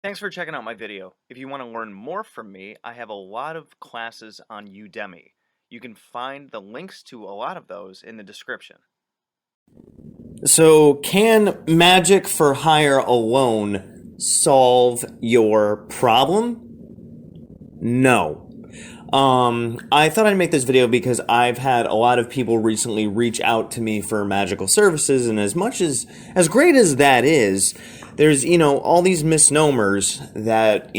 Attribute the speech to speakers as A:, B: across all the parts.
A: Thanks for checking out my video. If you want to learn more from me, I have a lot of classes on Udemy. You can find the links to a lot of those in the description.
B: So, can Magic for Hire alone solve your problem? No. I thought I'd make this video because I've had a lot of people recently reach out to me for magical services, and as great as that is, there's, all these misnomers that,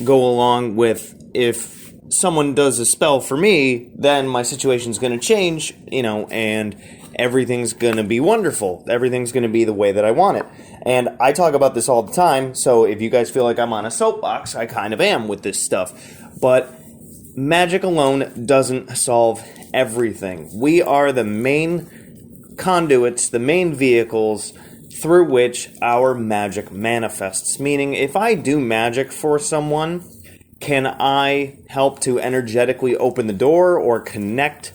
B: go along with if someone does a spell for me, then my situation's going to change, and everything's going to be wonderful. Everything's going to be the way that I want it. And I talk about this all the time, so if you guys feel like I'm on a soapbox, I kind of am with this stuff. But magic alone doesn't solve everything. We are the main conduits, the main vehicles through which our magic manifests. Meaning, if I do magic for someone, can I help to energetically open the door or connect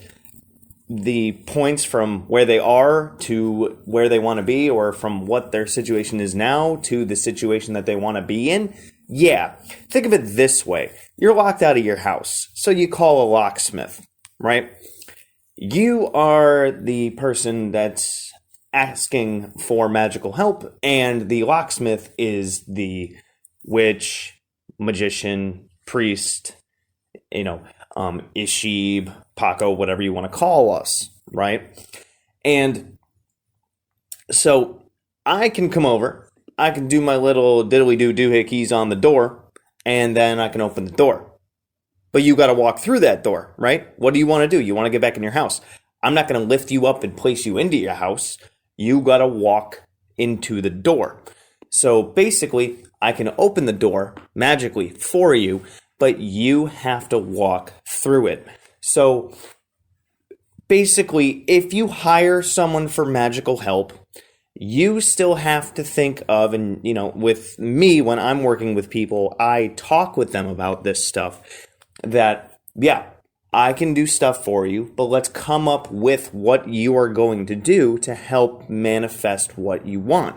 B: the points from where they are to where they want to be, or from what their situation is now to the situation that they want to be in? Yeah. Think of it this way. You're locked out of your house, so you call a locksmith, right? You are the person that's asking for magical help, and the locksmith is the witch, magician, priest, Ishib, Paco, whatever you want to call us, right? And so I can come over, I can do my little diddly-doo doohickeys on the door, and then I can open the door. But you got to walk through that door, right? What do you want to do? You want to get back in your house. I'm not going to lift you up and place you into your house. You got to walk into the door. So basically, I can open the door magically for you, but you have to walk through it. So basically, if you hire someone for magical help, you still have to think of, and with me, when I'm working with people, I talk with them about this stuff, that, yeah, I can do stuff for you, but let's come up with what you are going to do to help manifest what you want.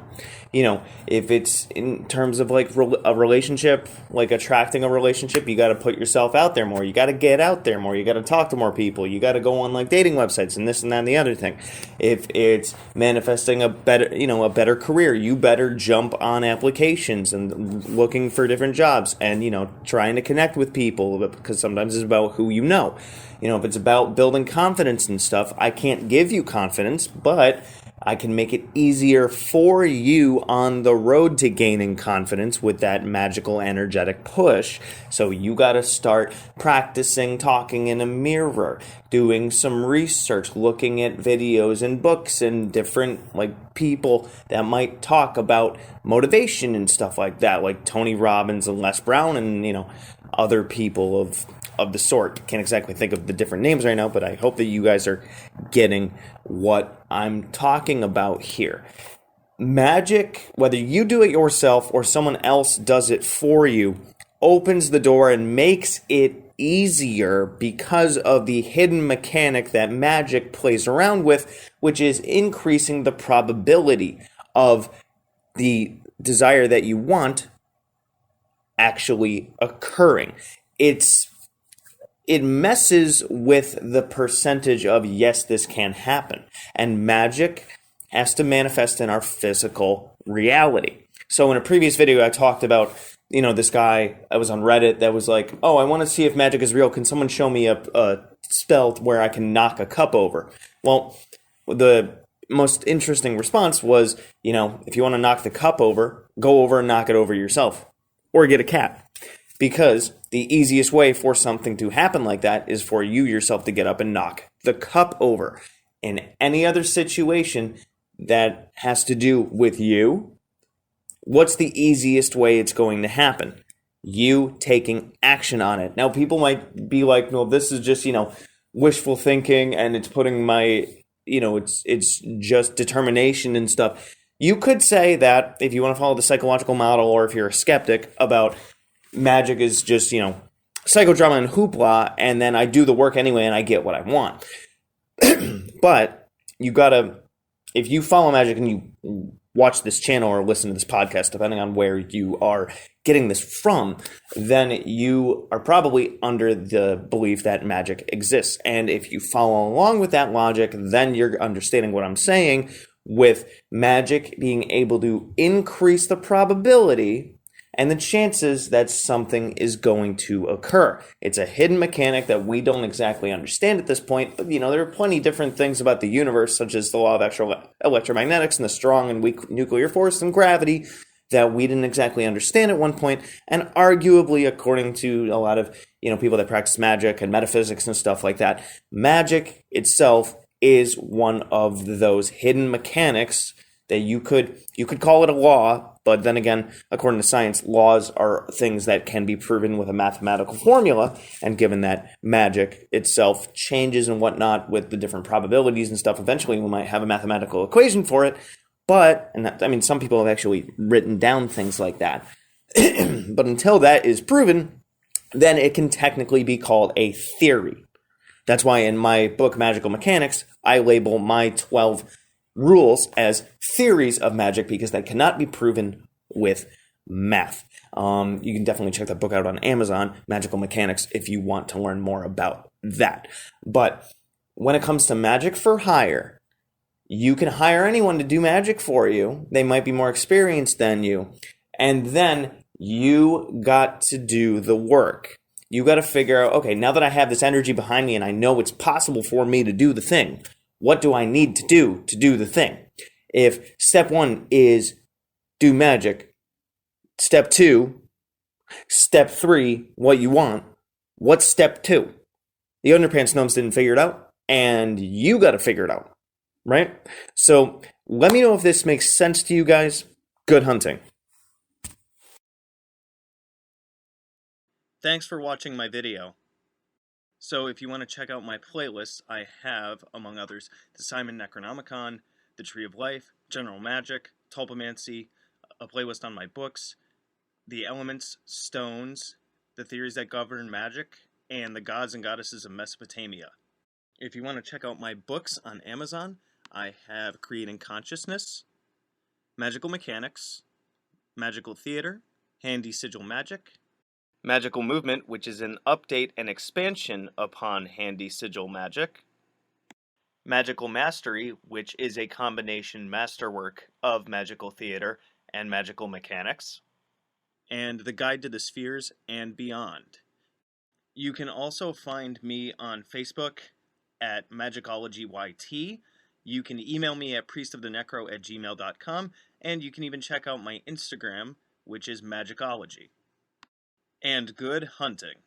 B: If it's in terms of like a relationship, like attracting a relationship, you got to put yourself out there more. You got to get out there more. You got to talk to more people. You got to go on like dating websites and this and that and the other thing. If it's manifesting a better career, you better jump on applications and looking for different jobs and, trying to connect with people, because sometimes it's about who you know. If it's about building confidence and stuff, I can't give you confidence, but I can make it easier for you on the road to gaining confidence with that magical energetic push. So you got to start practicing talking in a mirror, doing some research, looking at videos and books and different people that might talk about motivation and stuff like that, like Tony Robbins and Les Brown and other people of the sort. Can't exactly think of the different names right now, but I hope that you guys are getting what I'm talking about here. Magic, whether you do it yourself or someone else does it for you, opens the door and makes it easier because of the hidden mechanic that magic plays around with, which is increasing the probability of the desire that you want actually occurring. It messes with the percentage of yes, this can happen. And magic has to manifest in our physical reality. So in a previous video, I talked about, this guy, I was on Reddit that was like, oh, I want to see if magic is real. Can someone show me a spell where I can knock a cup over? Well, the most interesting response was, if you want to knock the cup over, go over and knock it over yourself. Or get a cat. Because the easiest way for something to happen like that is for you yourself to get up and knock the cup over. In any other situation that has to do with you, what's the easiest way it's going to happen? You taking action on it. Now, people might be like, no, this is just, wishful thinking, and it's putting my, it's just determination and stuff. You could say that if you want to follow the psychological model, or if you're a skeptic about magic is just, psychodrama and hoopla, and then I do the work anyway and I get what I want. But you gotta, if you follow magic and you watch this channel or listen to this podcast, depending on where you are getting this from, then you are probably under the belief that magic exists. And if you follow along with that logic, then you're understanding what I'm saying, with magic being able to increase the probability and the chances that something is going to occur. It's a hidden mechanic that we don't exactly understand at this point, but there are plenty different things about the universe, such as the law of electromagnetics and the strong and weak nuclear force and gravity, that we didn't exactly understand at one point. And arguably, according to a lot of people that practice magic and metaphysics and stuff like that, magic itself is one of those hidden mechanics that you could call it a law, but then again, according to science, laws are things that can be proven with a mathematical formula, and given that magic itself changes and whatnot with the different probabilities and stuff, eventually we might have a mathematical equation for it, some people have actually written down things like that. But until that is proven, then it can technically be called a theory. That's why in my book, Magical Mechanics, I label my 12 rules as theories of magic, because they cannot be proven with math. You can definitely check that book out on Amazon, Magical Mechanics, if you want to learn more about that. But when it comes to magic for hire, you can hire anyone to do magic for you. They might be more experienced than you. And then you got to do the work. You got to figure out, okay, now that I have this energy behind me and I know it's possible for me to do the thing, what do I need to do the thing? If step 1 is do magic, step 2, step 3, what you want, what's step 2? The underpants gnomes didn't figure it out, and you got to figure it out, right? So let me know if this makes sense to you guys. Good hunting.
A: Thanks for watching my video. So if you want to check out my playlists, I have, among others, the Simon Necronomicon, the Tree of Life, General Magic, Tulpamancy, a playlist on my books, the elements, stones, the theories that govern magic, and the gods and goddesses of Mesopotamia. If you want to check out my books on Amazon, I have Creating Consciousness, Magical Mechanics, Magical Theater, Handy Sigil Magic, Magical Movement, which is an update and expansion upon Handy Sigil Magic, Magical Mastery, which is a combination masterwork of Magical Theater and Magical Mechanics, and The Guide to the Spheres and Beyond. You can also find me on Facebook at Magickology YT. You can email me at priestofthenecro@gmail.com, and you can even check out my Instagram, which is Magickology. And good hunting.